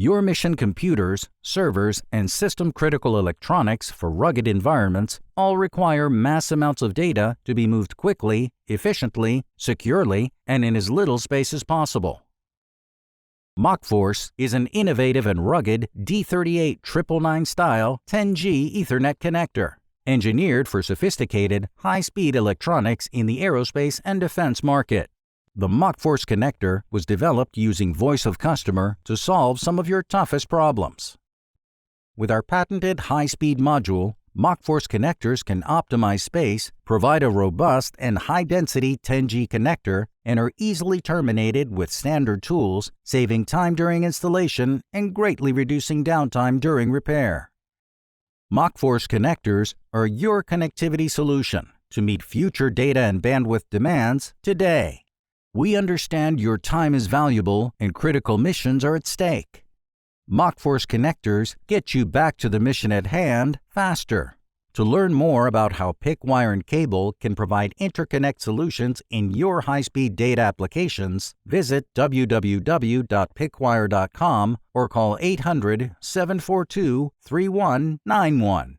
Your mission computers, servers, and system-critical electronics for rugged environments all require mass amounts of data to be moved quickly, efficiently, securely, and in as little space as possible. MACHFORCE is an innovative and rugged D38 style 10G Ethernet connector, engineered for sophisticated, high-speed electronics in the aerospace and defense market. The MACHFORCE connector was developed using voice of customer to solve some of your toughest problems. With our patented high-speed module, MACHFORCE connectors can optimize space, provide a robust and high-density 10G connector, and are easily terminated with standard tools, saving time during installation and greatly reducing downtime during repair. MACHFORCE connectors are your connectivity solution to meet future data and bandwidth demands today. We understand your time is valuable and critical missions are at stake. MACHFORCE connectors get you back to the mission at hand faster. To learn more about how PIC wire and cable can provide interconnect solutions in your high-speed data applications, visit www.picwire.com or call 800-742-3191.